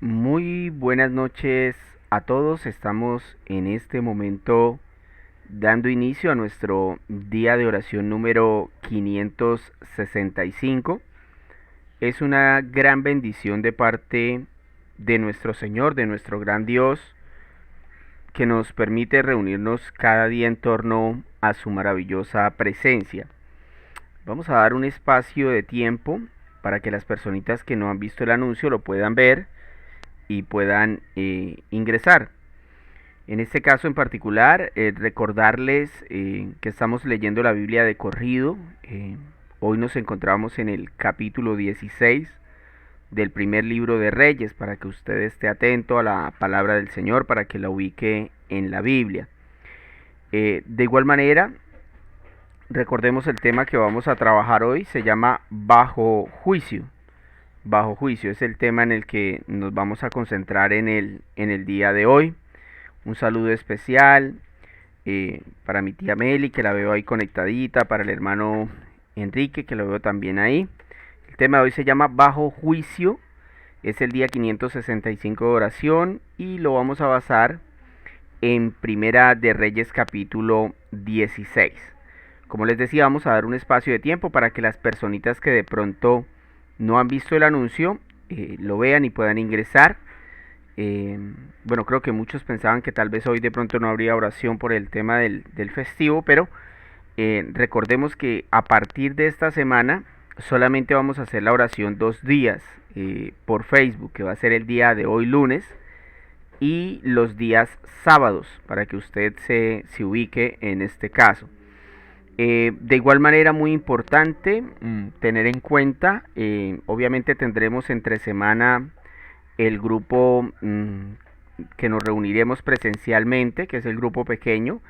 Muy buenas noches a todos. Estamos en este momento dando inicio a nuestro día de oración número 565. Es una gran bendición de parte de nuestro Señor, de nuestro gran Dios, que nos permite reunirnos cada día en torno a su maravillosa presencia. Vamos a dar un espacio de tiempo para que las personitas que no han visto el anuncio lo puedan ver y puedan ingresar. En este caso en particular, recordarles que estamos leyendo la Biblia de corrido. Hoy nos encontramos en el capítulo 16 del primer libro de Reyes, para que usted esté atento a la palabra del Señor, para que la ubique en la Biblia. De igual manera, recordemos el tema que vamos a trabajar hoy, se llama Bajo Juicio. Bajo Juicio es el tema en el que nos vamos a concentrar en el día de hoy. Un saludo especial para mi tía Meli, que la veo ahí conectadita, para el hermano Enrique, que lo veo también ahí. El tema de hoy se llama Bajo Juicio, es el día 565 de oración y lo vamos a basar en Primera de Reyes capítulo 16. Como les decía, vamos a dar un espacio de tiempo para que las personitas que de pronto no han visto el anuncio lo vean y puedan ingresar. Bueno, creo que muchos pensaban que tal vez hoy de pronto no habría oración por el tema del festivo, pero recordemos que a partir de esta semana solamente vamos a hacer la oración 2 días por Facebook, que va a ser el día de hoy lunes y los días sábados, para que usted se ubique en este caso. De igual manera, muy importante tener en cuenta, obviamente tendremos entre semana el grupo que nos reuniremos presencialmente, que es el grupo pequeño.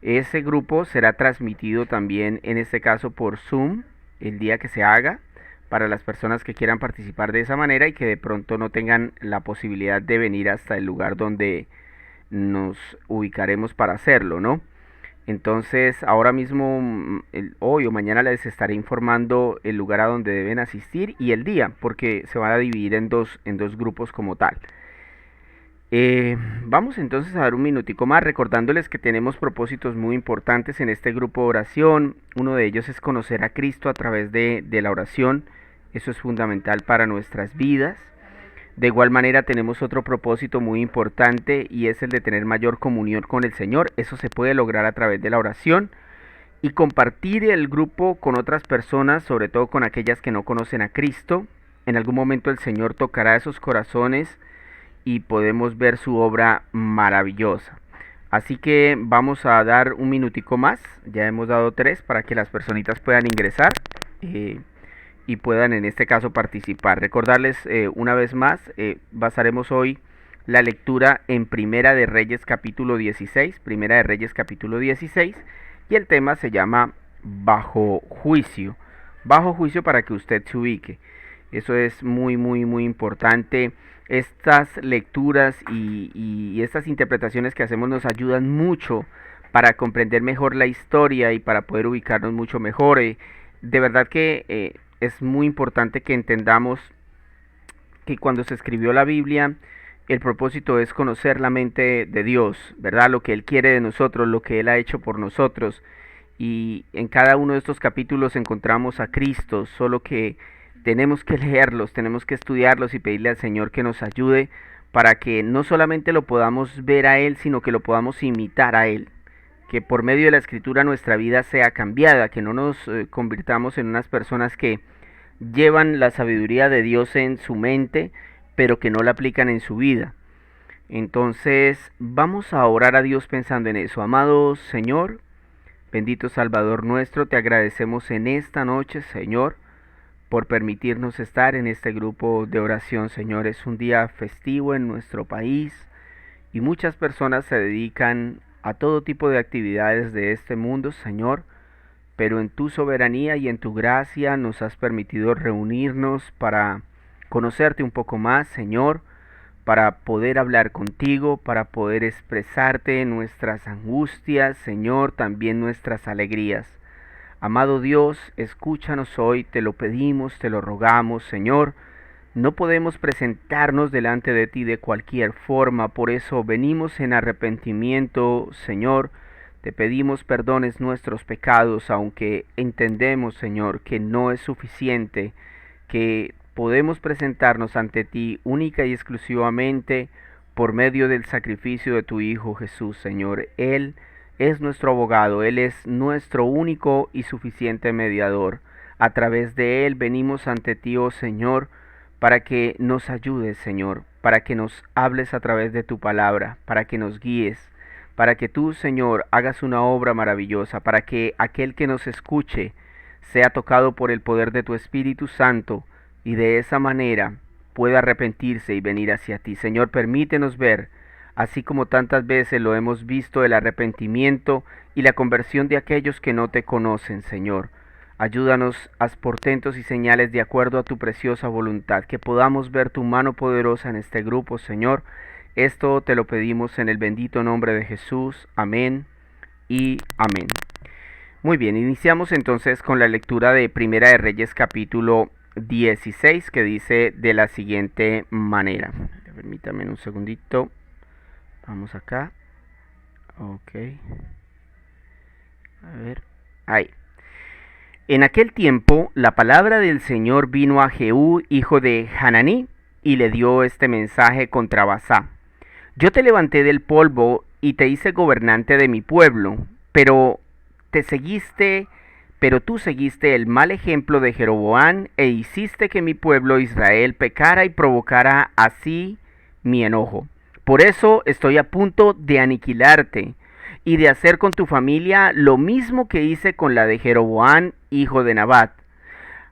Ese grupo será transmitido también, en este caso por Zoom, el día que se haga, para las personas que quieran participar de esa manera y que de pronto no tengan la posibilidad de venir hasta el lugar donde nos ubicaremos para hacerlo, ¿no? Entonces, ahora mismo, hoy o mañana les estaré informando el lugar a donde deben asistir y el día, porque se van a dividir en dos grupos como tal. Vamos entonces a dar un minutico más recordándoles que tenemos propósitos muy importantes en este grupo de oración. Uno de ellos es conocer a Cristo a través de la oración. Eso es fundamental para nuestras vidas. De igual manera tenemos otro propósito muy importante y es el de tener mayor comunión con el Señor. Eso se puede lograr a través de la oración y compartir el grupo con otras personas, sobre todo con aquellas que no conocen a Cristo. En algún momento el Señor tocará esos corazones y podemos ver su obra maravillosa. Así que vamos a dar un minutico más, ya hemos dado 3 para que las personitas puedan ingresar y puedan en este caso participar. Recordarles una vez más, basaremos hoy la lectura en Primera de Reyes capítulo 16, Primera de Reyes capítulo 16, y el tema se llama Bajo Juicio. Bajo Juicio, para que usted se ubique. Eso es muy, muy, muy importante. Estas lecturas y estas interpretaciones que hacemos nos ayudan mucho para comprender mejor la historia y para poder ubicarnos mucho mejor. De verdad que es muy importante que entendamos que cuando se escribió la Biblia, el propósito es conocer la mente de Dios, ¿verdad? Lo que Él quiere de nosotros, lo que Él ha hecho por nosotros. Y en cada uno de estos capítulos encontramos a Cristo, solo que tenemos que leerlos, tenemos que estudiarlos y pedirle al Señor que nos ayude para que no solamente lo podamos ver a Él, sino que lo podamos imitar a Él. Que por medio de la escritura nuestra vida sea cambiada, que no nos convirtamos en unas personas que llevan la sabiduría de Dios en su mente, pero que no la aplican en su vida. Entonces vamos a orar a Dios pensando en eso. Amado Señor, bendito Salvador nuestro, te agradecemos en esta noche, Señor, por permitirnos estar en este grupo de oración, Señor. Es un día festivo en nuestro país y muchas personas se dedican a todo tipo de actividades de este mundo, Señor, pero en tu soberanía y en tu gracia nos has permitido reunirnos para conocerte un poco más, Señor, para poder hablar contigo, para poder expresarte nuestras angustias, Señor, también nuestras alegrías. Amado Dios, escúchanos hoy, te lo pedimos, te lo rogamos, Señor. No podemos presentarnos delante de ti de cualquier forma, por eso venimos en arrepentimiento, Señor. Te pedimos perdones nuestros pecados, aunque entendemos, Señor, que no es suficiente, que podemos presentarnos ante ti única y exclusivamente por medio del sacrificio de tu Hijo Jesús, Señor. Él es nuestro abogado, Él es nuestro único y suficiente mediador. A través de Él venimos ante ti, oh Señor, para que nos ayudes, Señor, para que nos hables a través de tu palabra, para que nos guíes, para que tú, Señor, hagas una obra maravillosa, para que aquel que nos escuche sea tocado por el poder de tu Espíritu Santo y de esa manera pueda arrepentirse y venir hacia ti. Señor, permítenos ver, así como tantas veces lo hemos visto, el arrepentimiento y la conversión de aquellos que no te conocen, Señor. Ayúdanos, haz portentos y señales de acuerdo a tu preciosa voluntad, que podamos ver tu mano poderosa en este grupo, Señor. Esto te lo pedimos en el bendito nombre de Jesús. Amén y amén. Muy bien, iniciamos entonces con la lectura de Primera de Reyes capítulo 16, que dice de la siguiente manera. Permítame un segundito. Vamos acá. Ok. A ver. Ahí. En aquel tiempo la palabra del Señor vino a Jehú, hijo de Hananí, y le dio este mensaje contra Basá. Yo te levanté del polvo y te hice gobernante de mi pueblo, pero tú seguiste el mal ejemplo de Jeroboam e hiciste que mi pueblo Israel pecara y provocara así mi enojo. Por eso estoy a punto de aniquilarte y de hacer con tu familia lo mismo que hice con la de Jeroboam, hijo de Nabat.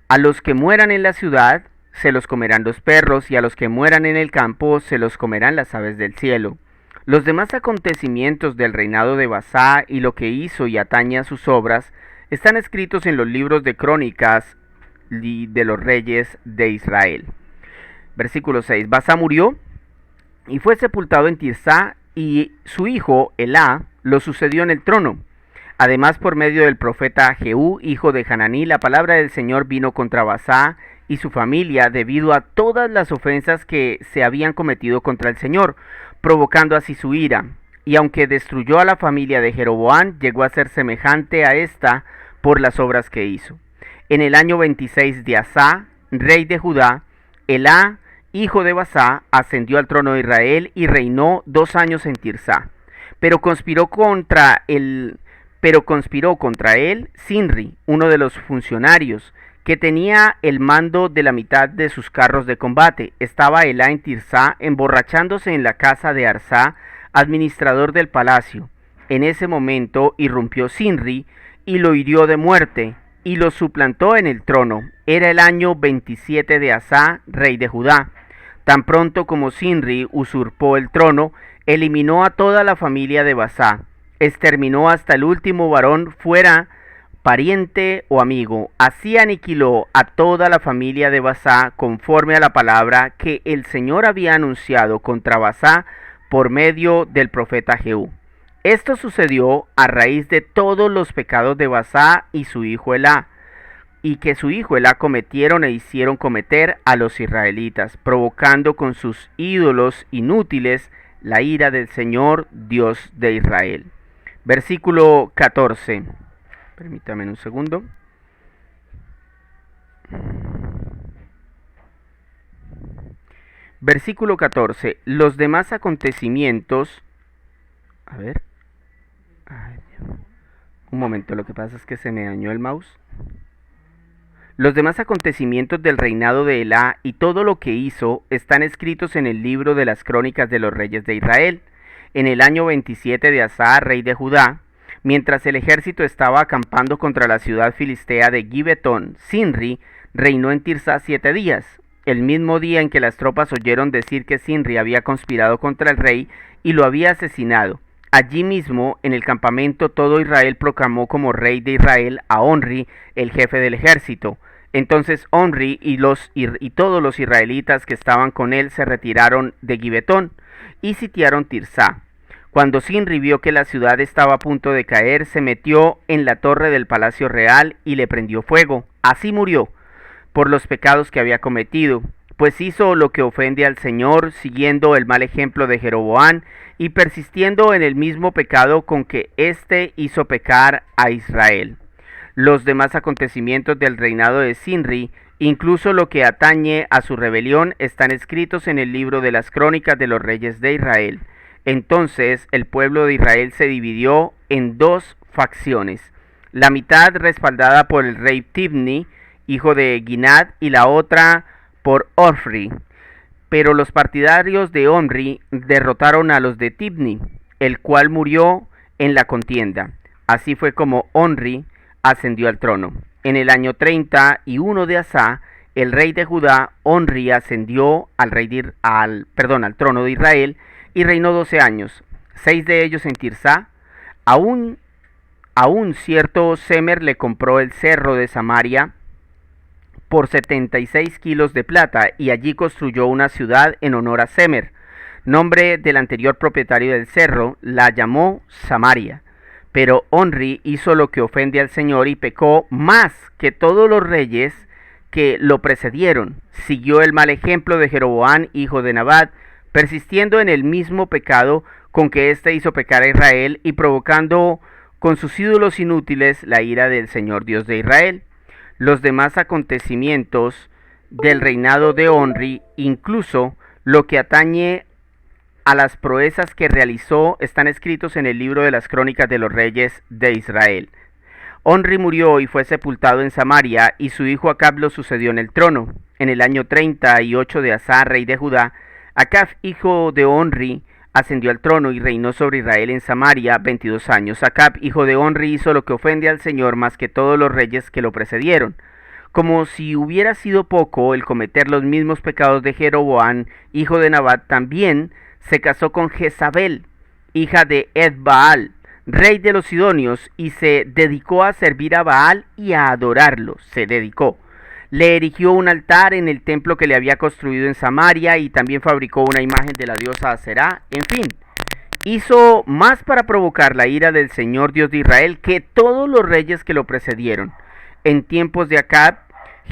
A los que mueran en la ciudad se los comerán los perros, y a los que mueran en el campo se los comerán las aves del cielo. Los demás acontecimientos del reinado de Basá y lo que hizo y atañe a sus obras están escritos en los libros de crónicas de los reyes de Israel. Versículo 6. Basá murió y fue sepultado en Tirsá, y su hijo Elá lo sucedió en el trono. Además, por medio del profeta Jehú, hijo de Hananí, la palabra del Señor vino contra Basá y su familia debido a todas las ofensas que se habían cometido contra el Señor, provocando así su ira. Y aunque destruyó a la familia de Jeroboam, llegó a ser semejante a esta por las obras que hizo. En el año 26 de Asá, rey de Judá, Elá, hijo de Basá, ascendió al trono de Israel y reinó 2 años en Tirsá. Pero conspiró contra él Sinri, uno de los funcionarios, que tenía el mando de la mitad de sus carros de combate. Estaba Elá en Tirsá, emborrachándose en la casa de Arsá, administrador del palacio. En ese momento irrumpió Sinri y lo hirió de muerte, y lo suplantó en el trono. Era el año 27 de Asá, rey de Judá. Tan pronto como Sinri usurpó el trono, eliminó a toda la familia de Basá, exterminó hasta el último varón, fuera pariente o amigo. Así aniquiló a toda la familia de Basá, conforme a la palabra que el Señor había anunciado contra Basá por medio del profeta Jehú. Esto sucedió a raíz de todos los pecados de Basá y su hijo Elá, y que su hijo Elá cometieron e hicieron cometer a los israelitas, provocando con sus ídolos inútiles la ira del Señor, Dios de Israel. Versículo 14. Permítame un segundo. Versículo 14. Los demás acontecimientos... A ver. Ay, un momento, lo que pasa es que se me dañó el mouse. Los demás acontecimientos del reinado de Elá y todo lo que hizo están escritos en el libro de las crónicas de los reyes de Israel. En el año 27 de Asá, rey de Judá, mientras el ejército estaba acampando contra la ciudad filistea de Gibetón, Sinri reinó en Tirsá 7 días. El mismo día en que las tropas oyeron decir que Sinri había conspirado contra el rey y lo había asesinado. Allí mismo, en el campamento, todo Israel proclamó como rey de Israel a Onri, el jefe del ejército. Entonces Onri y todos los israelitas que estaban con él se retiraron de Gibetón y sitiaron Tirsá. Cuando Sinri vio que la ciudad estaba a punto de caer, se metió en la torre del palacio real y le prendió fuego. Así murió, por los pecados que había cometido. pues hizo lo que ofende al Señor, siguiendo el mal ejemplo de Jeroboam y persistiendo en el mismo pecado con que éste hizo pecar a Israel. Los demás acontecimientos del reinado de Zimri, incluso lo que atañe a su rebelión, están escritos en el libro de las crónicas de los reyes de Israel. Entonces el pueblo de Israel se dividió en dos facciones, la mitad respaldada por el rey Tibni, hijo de Ginat, y la otra por Omri. Pero los partidarios de Omri derrotaron a los de Tibni, el cual murió en la contienda. Así fue como Omri ascendió al trono. En el año 31 de Asa, el rey de Judá, Omri ascendió al trono de Israel y reinó 12 años, 6 de ellos en Tirsá. Aún cierto Semer le compró el cerro de Samaria por 76 kilos de plata y allí construyó una ciudad en honor a Semer. Nombre del anterior propietario del cerro, la llamó Samaria. Pero Omri hizo lo que ofende al Señor y pecó más que todos los reyes que lo precedieron. Siguió el mal ejemplo de Jeroboam, hijo de Nabat, persistiendo en el mismo pecado con que éste hizo pecar a Israel y provocando con sus ídolos inútiles la ira del Señor Dios de Israel. Los demás acontecimientos del reinado de Omri, incluso lo que atañe a las proezas que realizó, están escritos en el libro de las crónicas de los reyes de Israel. Omri murió y fue sepultado en Samaria, y su hijo Acab lo sucedió en el trono. En el año 38 de Asa, rey de Judá, Acab, hijo de Omri, ascendió al trono y reinó sobre Israel en Samaria 22 años. Acab, hijo de Omri, hizo lo que ofende al Señor más que todos los reyes que lo precedieron. Como si hubiera sido poco el cometer los mismos pecados de Jeroboam, hijo de Nabat, también se casó con Jezabel, hija de Ed-Baal, rey de los Sidonios, y se dedicó a servir a Baal y a adorarlo. Le erigió un altar en el templo que le había construido en Samaria y también fabricó una imagen de la diosa Aserá. En fin, hizo más para provocar la ira del Señor Dios de Israel que todos los reyes que lo precedieron. En tiempos de Acab,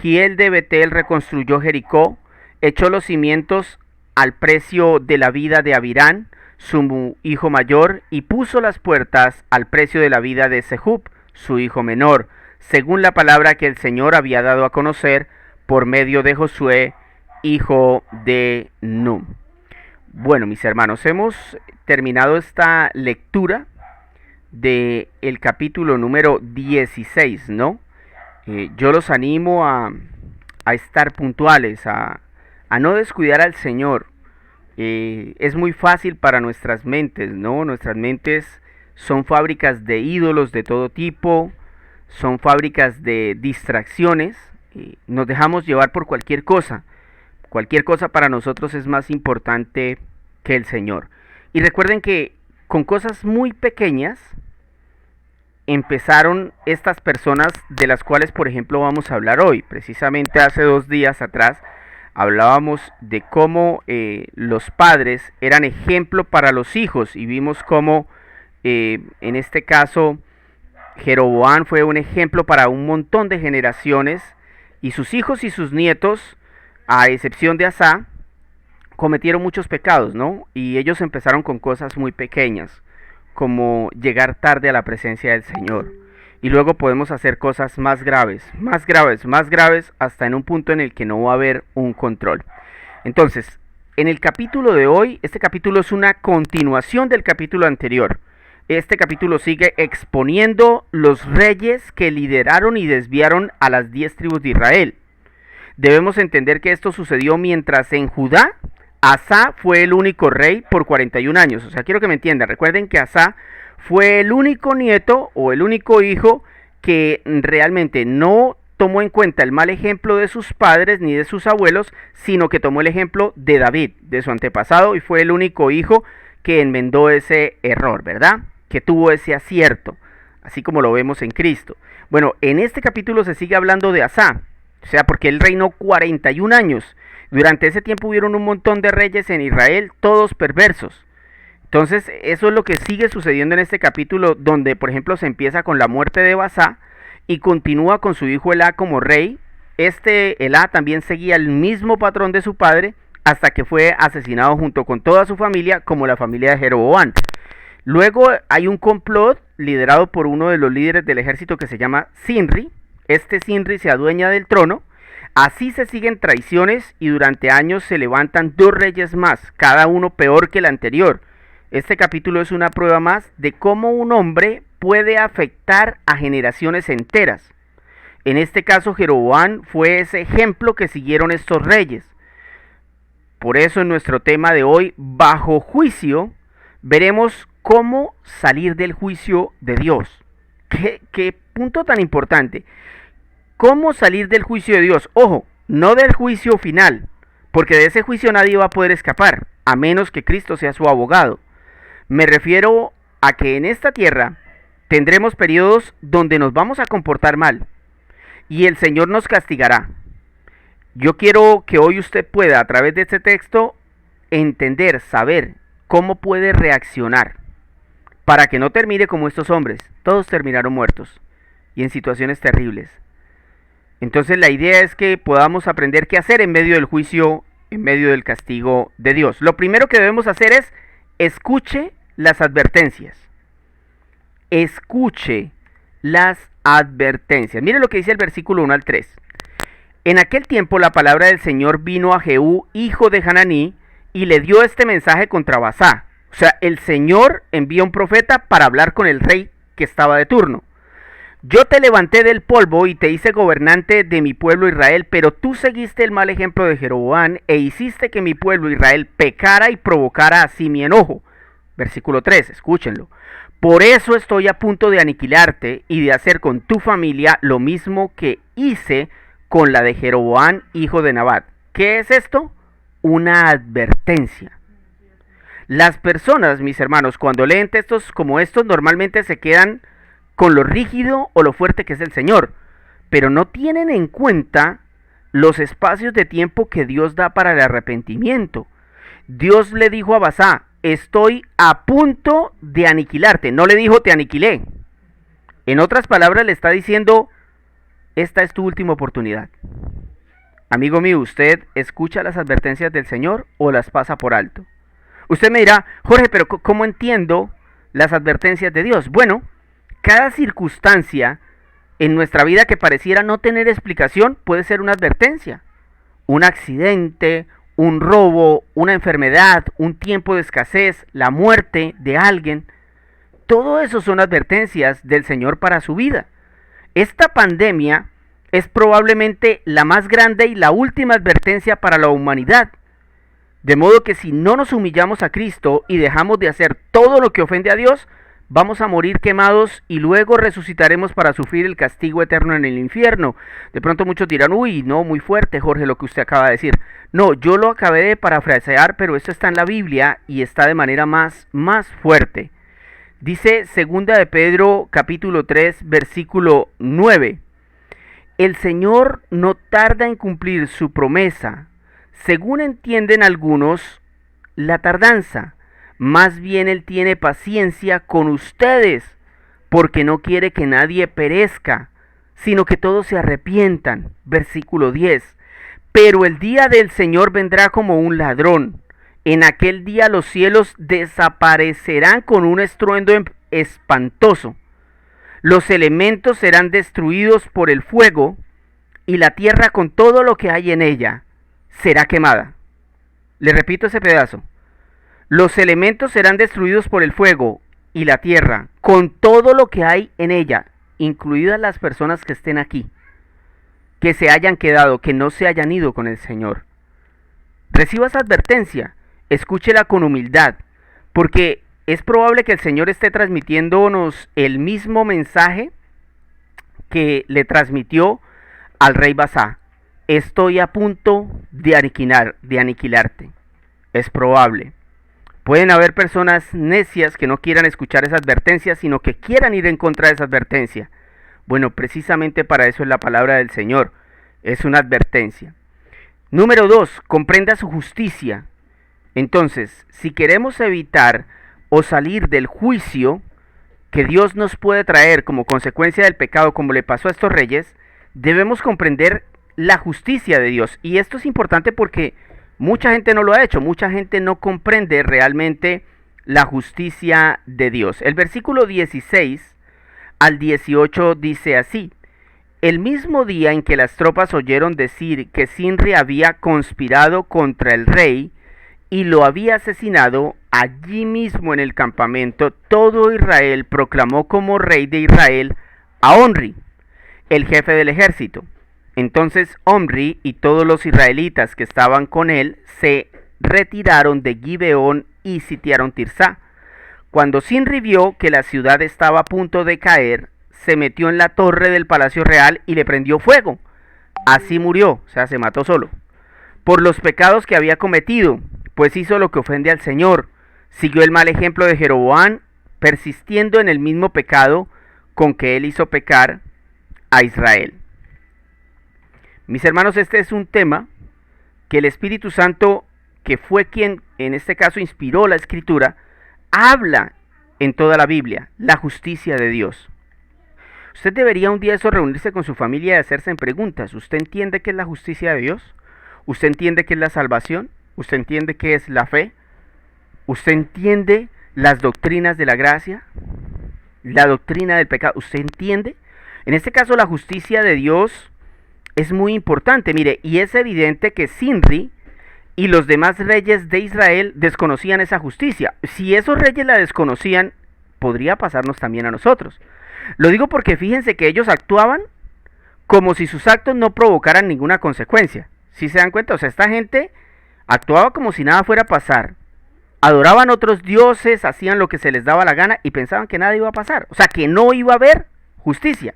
Giel de Betel reconstruyó Jericó, echó los cimientos al precio de la vida de Abirán, su hijo mayor, y puso las puertas al precio de la vida de Sehub, su hijo menor, según la palabra que el Señor había dado a conocer por medio de Josué, hijo de Nun. Bueno, mis hermanos, hemos terminado esta lectura del capítulo número 16, ¿no? Yo los animo a estar puntuales, a no descuidar al Señor. Es muy fácil para nuestras mentes, ¿no? Nuestras mentes son fábricas de ídolos de todo tipo, son fábricas de distracciones, nos dejamos llevar por cualquier cosa. Cualquier cosa para nosotros es más importante que el Señor. Y recuerden que con cosas muy pequeñas empezaron estas personas de las cuales, por ejemplo, vamos a hablar hoy. Precisamente hace 2 días atrás hablábamos de cómo los padres eran ejemplo para los hijos y vimos cómo en este caso Jeroboam fue un ejemplo para un montón de generaciones y sus hijos y sus nietos, a excepción de Asa, cometieron muchos pecados, ¿no? Y ellos empezaron con cosas muy pequeñas, como llegar tarde a la presencia del Señor. Y luego podemos hacer cosas más graves, hasta en un punto en el que no va a haber un control. Entonces, en el capítulo de hoy, este capítulo es una continuación del capítulo anterior. Este capítulo sigue exponiendo los reyes que lideraron y desviaron a las 10 tribus de Israel. Debemos entender que esto sucedió mientras en Judá Asa fue el único rey por 41 años. O sea, quiero que me entiendan. Recuerden que Asa fue el único nieto o el único hijo que realmente no tomó en cuenta el mal ejemplo de sus padres ni de sus abuelos, sino que tomó el ejemplo de David, de su antepasado, y fue el único hijo que enmendó ese error, ¿verdad? Que tuvo ese acierto, así como lo vemos en Cristo. Bueno, en este capítulo se sigue hablando de Asa, o sea, porque él reinó 41 años. Durante ese tiempo hubieron un montón de reyes en Israel, todos perversos. Entonces, eso es lo que sigue sucediendo en este capítulo, donde, por ejemplo, se empieza con la muerte de Baasá y continúa con su hijo Elá como rey, Elá también seguía el mismo patrón de su padre hasta que fue asesinado junto con toda su familia, como la familia de Jeroboam. Luego hay un complot liderado por uno de los líderes del ejército que se llama Sinri. Este Sinri se adueña del trono. Así se siguen traiciones y durante años se levantan dos reyes más, cada uno peor que el anterior. Este capítulo es una prueba más de cómo un hombre puede afectar a generaciones enteras. En este caso, Jeroboam fue ese ejemplo que siguieron estos reyes. Por eso en nuestro tema de hoy, bajo juicio, veremos cómo salir del juicio de Dios. ¿Qué punto tan importante? ¿Cómo salir del juicio de Dios? Ojo, no del juicio final, porque de ese juicio nadie va a poder escapar, a menos que Cristo sea su abogado. Me refiero a que en esta tierra tendremos periodos donde nos vamos a comportar mal y el Señor nos castigará. Yo quiero que hoy usted pueda, a través de este texto, entender, saber cómo puede reaccionar para que no termine como estos hombres. Todos terminaron muertos y en situaciones terribles. Entonces la idea es que podamos aprender qué hacer en medio del juicio, en medio del castigo de Dios. Lo primero que debemos hacer es escuche las advertencias. Escuche las advertencias. Mire lo que dice el versículo 1 al 3. En aquel tiempo la palabra del Señor vino a Jehú, hijo de Hananí, y le dio este mensaje contra Basá. O sea, el Señor envía un profeta para hablar con el rey que estaba de turno. Yo te levanté del polvo y te hice gobernante de mi pueblo Israel, pero tú seguiste el mal ejemplo de Jeroboam e hiciste que mi pueblo Israel pecara y provocara así mi enojo. Versículo 3, escúchenlo. Por eso estoy a punto de aniquilarte y de hacer con tu familia lo mismo que hice con la de Jeroboam, hijo de Nabat. ¿Qué es esto? Una advertencia. Las personas, mis hermanos, cuando leen textos como estos, normalmente se quedan con lo rígido o lo fuerte que es el Señor, pero no tienen en cuenta los espacios de tiempo que Dios da para el arrepentimiento. Dios le dijo a Basá, estoy a punto de aniquilarte. No le dijo, te aniquilé. En otras palabras, le está diciendo, esta es tu última oportunidad. Amigo mío, ¿usted escucha las advertencias del Señor o las pasa por alto? Usted me dirá, Jorge, pero ¿cómo entiendo las advertencias de Dios? Bueno, cada circunstancia en nuestra vida que pareciera no tener explicación puede ser una advertencia. Un accidente, un robo, una enfermedad, un tiempo de escasez, la muerte de alguien. Todo eso son advertencias del Señor para su vida. Esta pandemia es probablemente la más grande y la última advertencia para la humanidad. De modo que si no nos humillamos a Cristo y dejamos de hacer todo lo que ofende a Dios, vamos a morir quemados y luego resucitaremos para sufrir el castigo eterno en el infierno. De pronto muchos dirán, uy, no, muy fuerte, Jorge, lo que usted acaba de decir. No, yo lo acabé de parafrasear, pero esto está en la Biblia y está de manera más fuerte. Dice 2 de Pedro, capítulo 3, versículo 9. El Señor no tarda en cumplir su promesa, según entienden algunos la tardanza. Más bien Él tiene paciencia con ustedes, porque no quiere que nadie perezca, sino que todos se arrepientan. Versículo 10. Pero el día del Señor vendrá como un ladrón. En aquel día los cielos desaparecerán con un estruendo espantoso. Los elementos serán destruidos por el fuego, y la tierra con todo lo que hay en ella será quemada. Le repito ese pedazo. Los elementos serán destruidos por el fuego y la tierra, con todo lo que hay en ella, incluidas las personas que estén aquí, que se hayan quedado, que no se hayan ido con el Señor. Reciba esa advertencia, escúchela con humildad, porque es probable que el Señor esté transmitiéndonos el mismo mensaje que le transmitió al rey Basá. Estoy a punto de aniquilarte. Es probable. Pueden haber personas necias que no quieran escuchar esa advertencia, sino que quieran ir en contra de esa advertencia. Bueno, precisamente para eso es la palabra del Señor. Es una advertencia. Número 2, comprenda su justicia. Entonces, si queremos evitar o salir del juicio que Dios nos puede traer como consecuencia del pecado, como le pasó a estos reyes, debemos comprender la justicia de Dios. Y esto es importante porque mucha gente no lo ha hecho, mucha gente no comprende realmente la justicia de Dios. El versículo 16 al 18 dice así: el mismo día en que las tropas oyeron decir que Zimri había conspirado contra el rey y lo había asesinado, allí mismo en el campamento todo Israel proclamó como rey de Israel a Omri, el jefe del ejército. Entonces Omri y todos los israelitas que estaban con él se retiraron de Gibeón y sitiaron Tirsá. Cuando Zimri vio que la ciudad estaba a punto de caer, se metió en la torre del palacio real y le prendió fuego. Así murió, o sea, se mató solo, por los pecados que había cometido, pues hizo lo que ofende al Señor. Siguió el mal ejemplo de Jeroboam, persistiendo en el mismo pecado con que él hizo pecar a Israel. Mis hermanos, este es un tema que el Espíritu Santo, que fue quien en este caso inspiró la Escritura, habla en toda la Biblia, la justicia de Dios. Usted debería un día eso reunirse con su familia y hacerse preguntas. ¿Usted entiende qué es la justicia de Dios? ¿Usted entiende qué es la salvación? ¿Usted entiende qué es la fe? ¿Usted entiende las doctrinas de la gracia? ¿La doctrina del pecado? ¿Usted entiende? En este caso la justicia de Dios es muy importante, mire, y es evidente que Zimri y los demás reyes de Israel desconocían esa justicia. Si esos reyes la desconocían, podría pasarnos también a nosotros. Lo digo porque fíjense que ellos actuaban como si sus actos no provocaran ninguna consecuencia. ¿Sí se dan cuenta? O sea, esta gente actuaba como si nada fuera a pasar. Adoraban otros dioses, hacían lo que se les daba la gana y pensaban que nada iba a pasar. O sea, que no iba a haber justicia.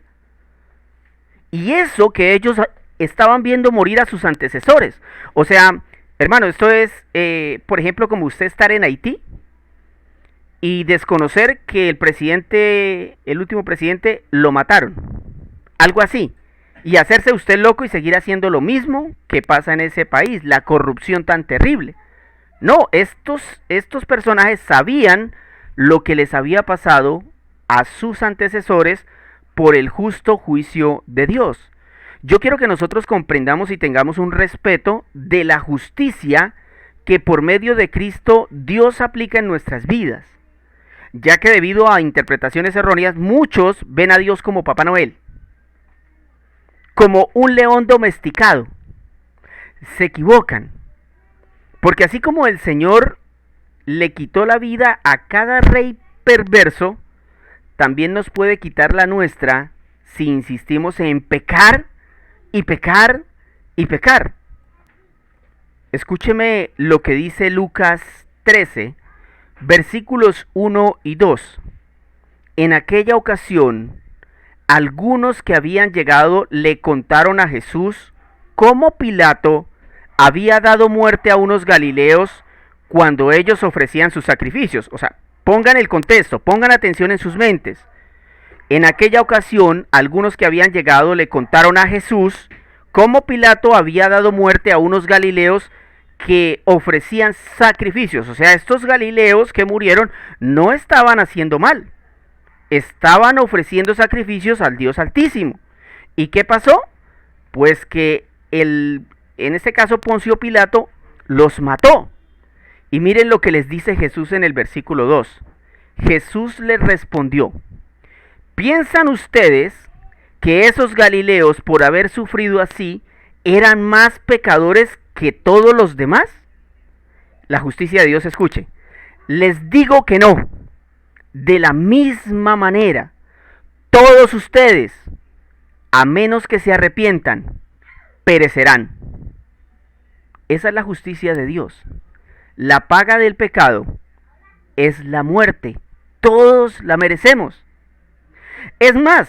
Y eso que ellos estaban viendo morir a sus antecesores. O sea, hermano, esto es, por ejemplo, como usted estar en Haití y desconocer que el último presidente, lo mataron. Algo así. Y hacerse usted loco y seguir haciendo lo mismo que pasa en ese país. La corrupción tan terrible. No, estos personajes sabían lo que les había pasado a sus antecesores por el justo juicio de Dios. Yo quiero que nosotros comprendamos y tengamos un respeto de la justicia que por medio de Cristo Dios aplica en nuestras vidas, ya que debido a interpretaciones erróneas muchos ven a Dios como Papá Noel, como un león domesticado. Se equivocan, porque así como el Señor le quitó la vida a cada rey perverso, también nos puede quitar la nuestra si insistimos en pecar y pecar y pecar. Escúcheme lo que dice Lucas 13, versículos 1 y 2. En aquella ocasión, algunos que habían llegado le contaron a Jesús cómo Pilato había dado muerte a unos galileos cuando ellos ofrecían sus sacrificios. O sea, pongan el contexto, pongan atención en sus mentes. En aquella ocasión, algunos que habían llegado le contaron a Jesús cómo Pilato había dado muerte a unos galileos que ofrecían sacrificios. O sea, estos galileos que murieron no estaban haciendo mal, estaban ofreciendo sacrificios al Dios Altísimo. ¿Y qué pasó? Pues que en este caso Poncio Pilato los mató. Y miren lo que les dice Jesús en el versículo 2. Jesús les respondió: ¿piensan ustedes que esos galileos, por haber sufrido así, eran más pecadores que todos los demás? La justicia de Dios, escuche. Les digo que no. De la misma manera, todos ustedes, a menos que se arrepientan, perecerán. Esa es la justicia de Dios. La paga del pecado es la muerte. Todos la merecemos. Es más,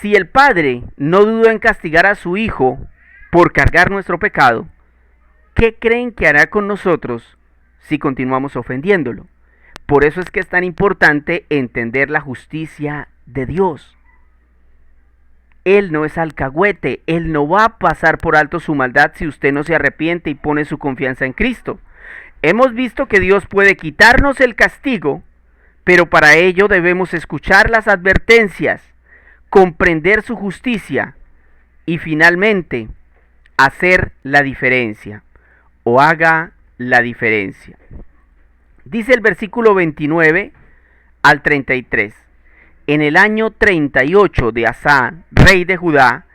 si el Padre no dudó en castigar a su Hijo por cargar nuestro pecado, ¿qué creen que hará con nosotros si continuamos ofendiéndolo? Por eso es que es tan importante entender la justicia de Dios. Él no es alcahuete, Él no va a pasar por alto su maldad si usted no se arrepiente y pone su confianza en Cristo. Hemos visto que Dios puede quitarnos el castigo, pero para ello debemos escuchar las advertencias, comprender su justicia y finalmente hacer la diferencia o haga la diferencia. Dice el versículo 29 al 33. En el año 38 de Asa, rey de Judá,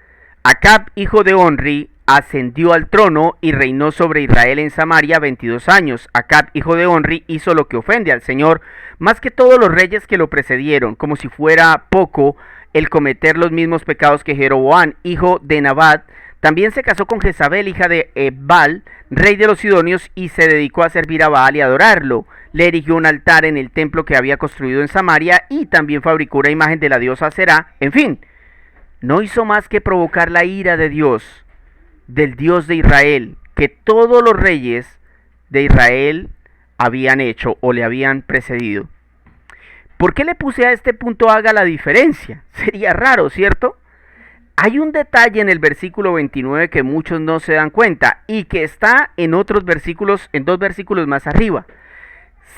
Acab, hijo de Onri, ascendió al trono y reinó sobre Israel en Samaria 22 años. Acab, hijo de Onri, hizo lo que ofende al Señor, más que todos los reyes que lo precedieron, como si fuera poco el cometer los mismos pecados que Jeroboam, hijo de Nabat. También se casó con Jezabel, hija de Ebal, rey de los Sidonios, y se dedicó a servir a Baal y adorarlo. Le erigió un altar en el templo que había construido en Samaria y también fabricó una imagen de la diosa Será. En fin, no hizo más que provocar la ira de Dios, del Dios de Israel, que todos los reyes de Israel habían hecho o le habían precedido. ¿Por qué le puse a este punto haga la diferencia? Sería raro, ¿cierto? Hay un detalle en el versículo 29 que muchos no se dan cuenta y que está en otros versículos, en 2 versículos más arriba.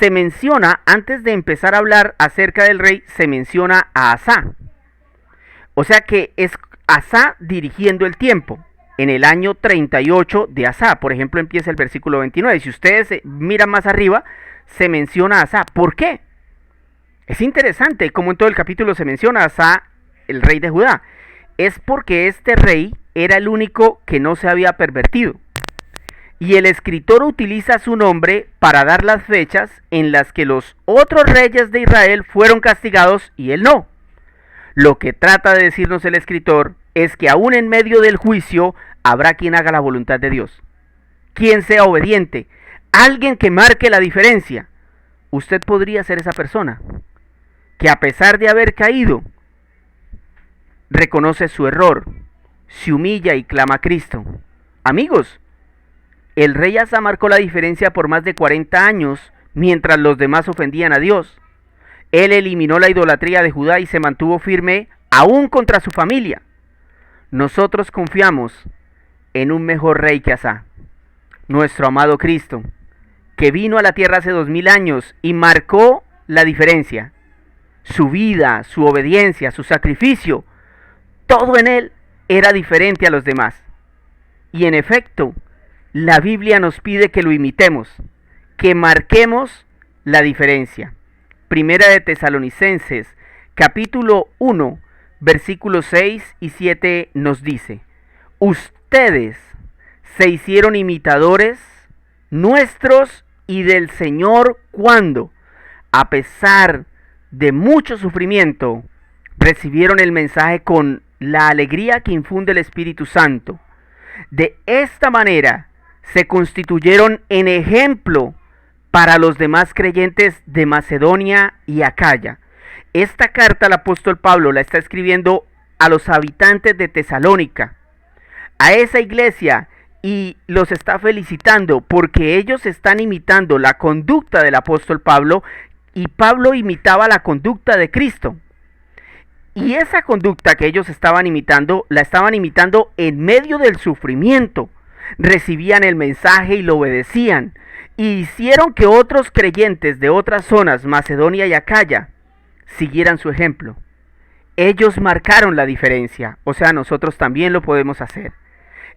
Se menciona, antes de empezar a hablar acerca del rey, se menciona a Asa. O sea que es Asa dirigiendo el tiempo. En el año 38 de Asa, por ejemplo, empieza el versículo 29. Si ustedes miran más arriba, se menciona a Asa. ¿Por qué? Es interesante cómo en todo el capítulo se menciona a Asa, el rey de Judá. Es porque este rey era el único que no se había pervertido. Y el escritor utiliza su nombre para dar las fechas en las que los otros reyes de Israel fueron castigados y él no. Lo que trata de decirnos el escritor es que aún en medio del juicio habrá quien haga la voluntad de Dios, quien sea obediente, alguien que marque la diferencia. Usted podría ser esa persona que, a pesar de haber caído, reconoce su error, se humilla y clama a Cristo. Amigos, el rey Asa marcó la diferencia por más de 40 años mientras los demás ofendían a Dios. Él eliminó la idolatría de Judá y se mantuvo firme aún contra su familia. Nosotros confiamos en un mejor rey que Asa, nuestro amado Cristo, que vino a la tierra hace 2000 años y marcó la diferencia. Su vida, su obediencia, su sacrificio, todo en él era diferente a los demás. Y en efecto, la Biblia nos pide que lo imitemos, que marquemos la diferencia. Primera de Tesalonicenses, capítulo 1, versículos 6 y 7 nos dice: ustedes se hicieron imitadores nuestros y del Señor cuando, a pesar de mucho sufrimiento, recibieron el mensaje con la alegría que infunde el Espíritu Santo. De esta manera se constituyeron en ejemplo para los demás creyentes de Macedonia y Acaya. Esta carta el apóstol Pablo la está escribiendo a los habitantes de Tesalónica, a esa iglesia, y los está felicitando porque ellos están imitando la conducta del apóstol Pablo, y Pablo imitaba la conducta de Cristo. Y esa conducta que ellos estaban imitando, la estaban imitando en medio del sufrimiento. Recibían el mensaje y lo obedecían, y hicieron que otros creyentes de otras zonas, Macedonia y Acaya, siguieran su ejemplo. Ellos marcaron la diferencia, o sea, nosotros también lo podemos hacer.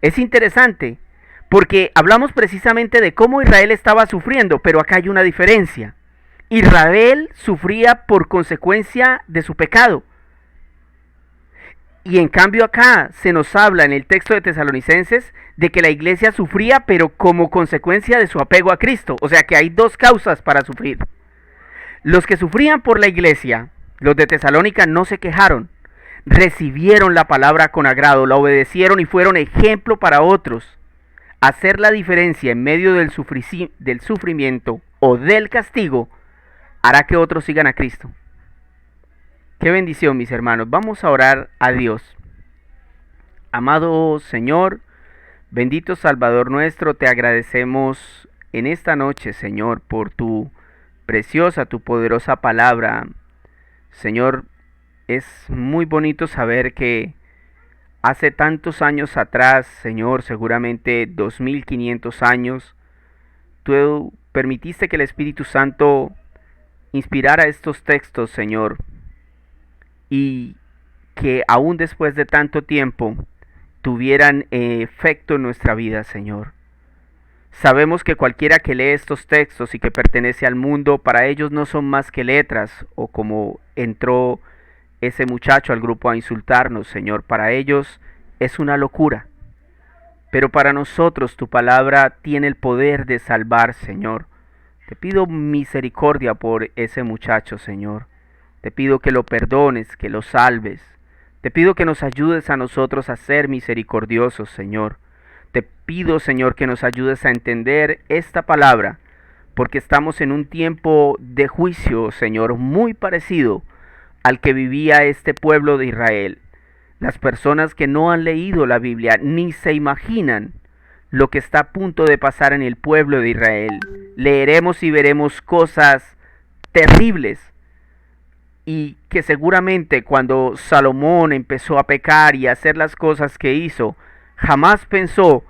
Es interesante, porque hablamos precisamente de cómo Israel estaba sufriendo, pero acá hay una diferencia. Israel sufría por consecuencia de su pecado. Y en cambio acá se nos habla en el texto de Tesalonicenses de que la iglesia sufría, pero como consecuencia de su apego a Cristo. O sea que hay dos causas para sufrir. Los que sufrían por la iglesia, los de Tesalónica, no se quejaron. Recibieron la palabra con agrado, la obedecieron y fueron ejemplo para otros. Hacer la diferencia en medio del sufrimiento o del castigo hará que otros sigan a Cristo. Qué bendición, mis hermanos. Vamos a orar a Dios. Amado Señor, bendito Salvador nuestro, te agradecemos en esta noche, Señor, por tu preciosa, tu poderosa palabra. Señor, es muy bonito saber que hace tantos años atrás, Señor, seguramente 2500 años, tú permitiste que el Espíritu Santo inspirara estos textos, Señor, y que aún después de tanto tiempo tuvieran efecto en nuestra vida, Señor. Sabemos que cualquiera que lee estos textos y que pertenece al mundo, para ellos no son más que letras, o como entró ese muchacho al grupo a insultarnos, Señor, para ellos es una locura. Pero para nosotros tu palabra tiene el poder de salvar, Señor. Te pido misericordia por ese muchacho, Señor. Te pido que lo perdones, que lo salves. Te pido que nos ayudes a nosotros a ser misericordiosos, Señor. Te pido, Señor, que nos ayudes a entender esta palabra, porque estamos en un tiempo de juicio, Señor, muy parecido al que vivía este pueblo de Israel. Las personas que no han leído la Biblia ni se imaginan lo que está a punto de pasar en el pueblo de Israel. Leeremos y veremos cosas terribles, y que seguramente cuando Salomón empezó a pecar y a hacer las cosas que hizo, jamás pensó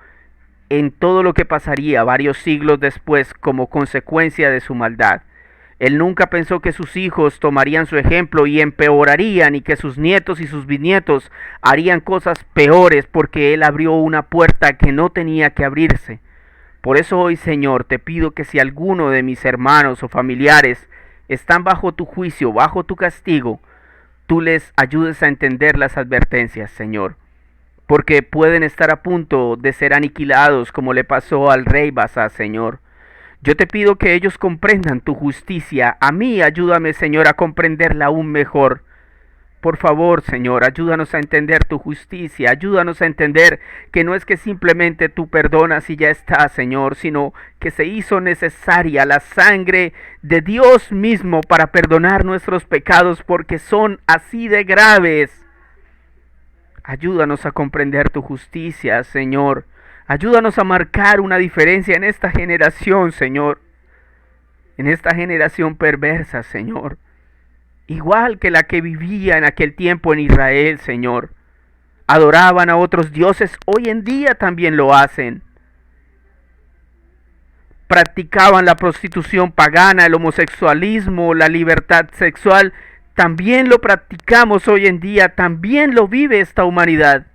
en todo lo que pasaría varios siglos después como consecuencia de su maldad. Él nunca pensó que sus hijos tomarían su ejemplo y empeorarían, y que sus nietos y sus bisnietos harían cosas peores, porque él abrió una puerta que no tenía que abrirse. Por eso hoy, Señor, te pido que si alguno de mis hermanos o familiares están bajo tu juicio, bajo tu castigo, tú les ayudes a entender las advertencias, Señor, porque pueden estar a punto de ser aniquilados como le pasó al rey Baasa, Señor. Yo te pido que ellos comprendan tu justicia. A mí ayúdame, Señor, a comprenderla aún mejor. Por favor, Señor, ayúdanos a entender tu justicia, ayúdanos a entender que no es que simplemente tú perdonas y ya está, Señor, sino que se hizo necesaria la sangre de Dios mismo para perdonar nuestros pecados, porque son así de graves. Ayúdanos a comprender tu justicia, Señor. Ayúdanos a marcar una diferencia en esta generación, Señor. En esta generación perversa, Señor. Igual que la que vivía en aquel tiempo en Israel, Señor. Adoraban a otros dioses, hoy en día también lo hacen. Practicaban la prostitución pagana, el homosexualismo, la libertad sexual. También lo practicamos hoy en día, también lo vive esta humanidad.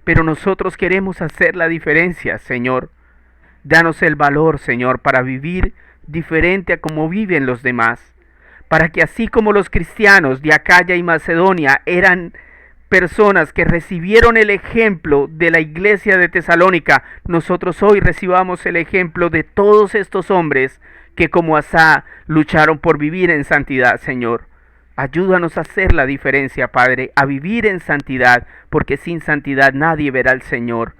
Pero nosotros queremos hacer la diferencia, Señor. Danos el valor, Señor, para vivir diferente a como viven los demás. Para que así como los cristianos de Acaya y Macedonia eran personas que recibieron el ejemplo de la iglesia de Tesalónica, nosotros hoy recibamos el ejemplo de todos estos hombres que como Asa lucharon por vivir en santidad, Señor. Ayúdanos a hacer la diferencia, Padre, a vivir en santidad, porque sin santidad nadie verá al Señor.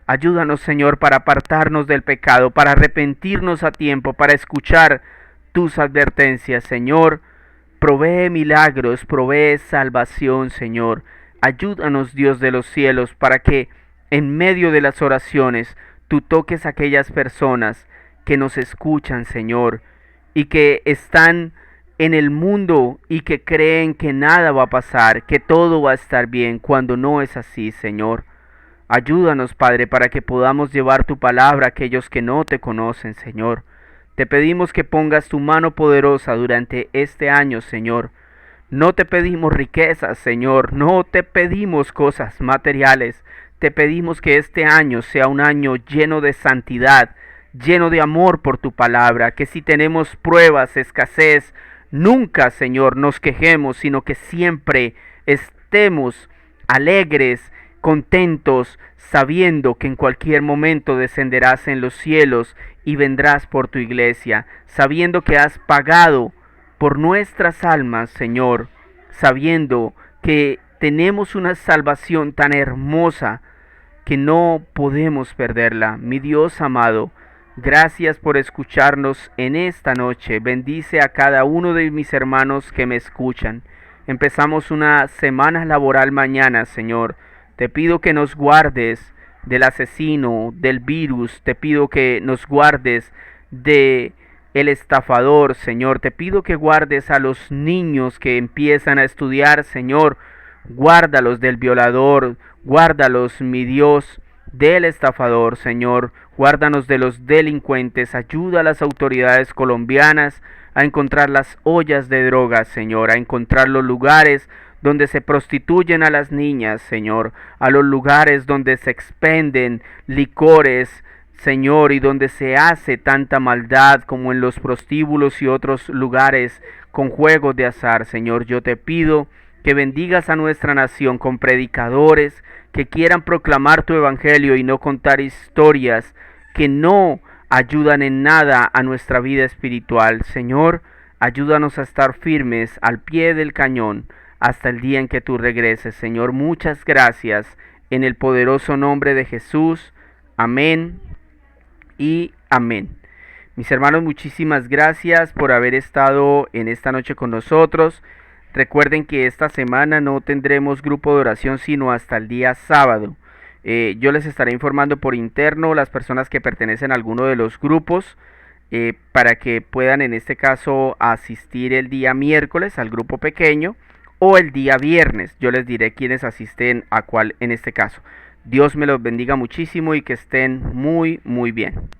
Ayúdanos, Señor, para apartarnos del pecado, para arrepentirnos a tiempo, para escuchar tus advertencias, Señor. Provee milagros, provee salvación, Señor. Ayúdanos, Dios de los cielos, para que en medio de las oraciones tú toques a aquellas personas que nos escuchan, Señor, y que están en el mundo y que creen que nada va a pasar, que todo va a estar bien, cuando no es así, Señor. Ayúdanos, Padre, para que podamos llevar tu palabra a aquellos que no te conocen, Señor. Te pedimos que pongas tu mano poderosa durante este año, Señor. No te pedimos riquezas, Señor, no te pedimos cosas materiales. Te pedimos que este año sea un año lleno de santidad, lleno de amor por tu palabra, que si tenemos pruebas, escasez, nunca, Señor, nos quejemos, sino que siempre estemos alegres, contentos, sabiendo que en cualquier momento descenderás en los cielos y vendrás por tu iglesia, sabiendo que has pagado por nuestras almas, Señor, sabiendo que tenemos una salvación tan hermosa que no podemos perderla. Mi Dios amado, gracias por escucharnos en esta noche. Bendice a cada uno de mis hermanos que me escuchan. Empezamos una semana laboral mañana, Señor. Te pido que nos guardes del asesino, del virus. Te pido que nos guardes de el estafador, Señor. Te pido que guardes a los niños que empiezan a estudiar, Señor. Guárdalos del violador. Guárdalos, mi Dios, del estafador, Señor. Guárdanos de los delincuentes. Ayuda a las autoridades colombianas a encontrar las ollas de drogas, Señor, a encontrar los lugares donde se prostituyen a las niñas, Señor, a los lugares donde se expenden licores, Señor, y donde se hace tanta maldad como en los prostíbulos y otros lugares con juegos de azar, Señor. Yo te pido que bendigas a nuestra nación con predicadores que quieran proclamar tu evangelio y no contar historias que no ayudan en nada a nuestra vida espiritual. Señor, ayúdanos a estar firmes al pie del cañón hasta el día en que tú regreses. Señor, muchas gracias en el poderoso nombre de Jesús. Amén y amén. Mis hermanos, muchísimas gracias por haber estado en esta noche con nosotros. Recuerden que esta semana no tendremos grupo de oración sino hasta el día sábado. Yo les estaré informando por interno las personas que pertenecen a alguno de los grupos para que puedan en este caso asistir el día miércoles al grupo pequeño o el día viernes. Yo les diré quiénes asisten a cuál en este caso. Dios me los bendiga muchísimo y que estén muy bien.